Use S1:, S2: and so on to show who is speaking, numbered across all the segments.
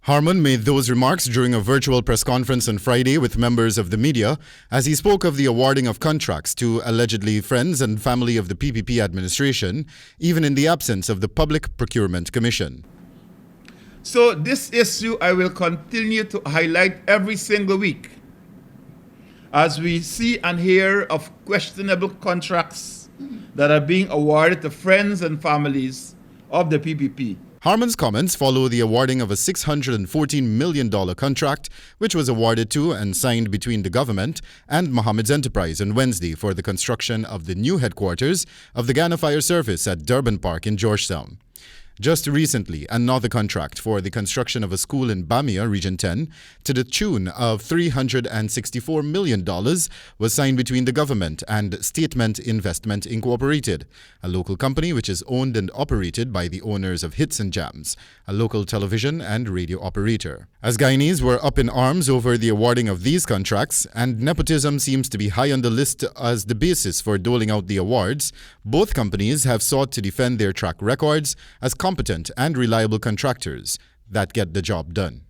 S1: Harmon made those remarks during a virtual press conference on Friday with members of the media as he spoke of the awarding of contracts to allegedly friends and family of the PPP administration, even in the absence of the Public Procurement Commission.
S2: So this issue I will continue to highlight every single week as we see and hear of questionable contracts that are being awarded to friends and families of the PPP.
S1: Harmon's comments follow the awarding of a $614 million contract, which was awarded to and signed between the government and Mohammed's Enterprise on Wednesday for the construction of the new headquarters of the Ghana Fire Service at Durban Park in Georgetown. Just recently, another contract for the construction of a school in Bamia, Region 10, to the tune of $364 million was signed between the government and Statement Investment Incorporated, a local company which is owned and operated by the owners of Hits and Jams, a local television and radio operator. As Guyanese were up in arms over the awarding of these contracts, and nepotism seems to be high on the list as the basis for doling out the awards, both companies have sought to defend their track records as competent and reliable contractors that get the job done.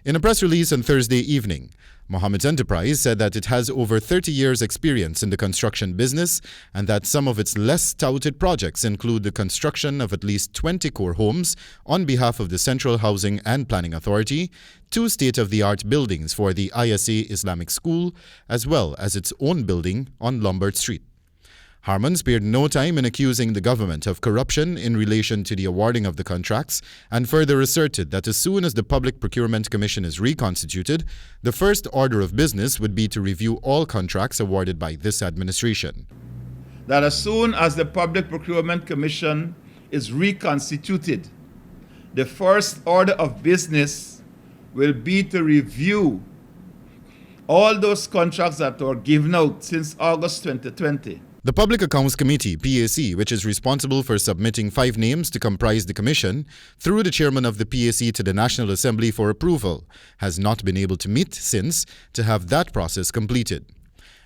S1: In a press release on Thursday evening, Mohammed's Enterprise said that it has over 30 years' experience in the construction business and that some of its less touted projects include the construction of at least 20 core homes on behalf of the Central Housing and Planning Authority, 2 state-of-the-art buildings for the ISA Islamic School, as well as its own building on Lombard Street. Harmon spared no time in accusing the government of corruption in relation to the awarding of the contracts and further asserted that as soon as the Public Procurement Commission is reconstituted, the first order of business would be to review all contracts awarded by this administration.
S2: That as soon as the Public Procurement Commission is reconstituted, the first order of business will be to review all those contracts that were given out since August 2020.
S1: The Public Accounts Committee, PAC, which is responsible for submitting 5 names to comprise the commission, through the chairman of the PAC to the National Assembly for approval, has not been able to meet since to have that process completed.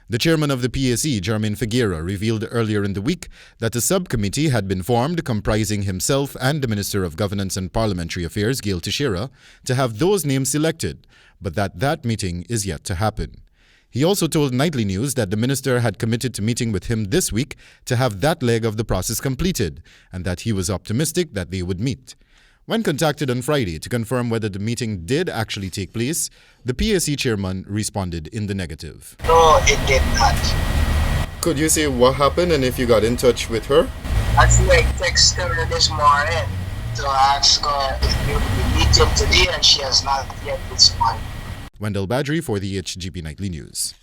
S1: The chairman of the PAC, Jermaine Figueira, revealed earlier in the week that a subcommittee had been formed comprising himself and the Minister of Governance and Parliamentary Affairs, Gail Teixeira, to have those names selected, but that meeting is yet to happen. He also told Nightly News that the minister had committed to meeting with him this week to have that leg of the process completed and that he was optimistic that they would meet. When contacted on Friday to confirm whether the meeting did actually take place, the PAC chairman responded in the negative.
S3: No, it did not.
S1: Could you say what happened and if you got in touch with her?
S3: Actually, I texted her this morning to ask her if we would be meeting today, and she has not yet responded.
S1: Wendell Badrie for the HGP Nightly News.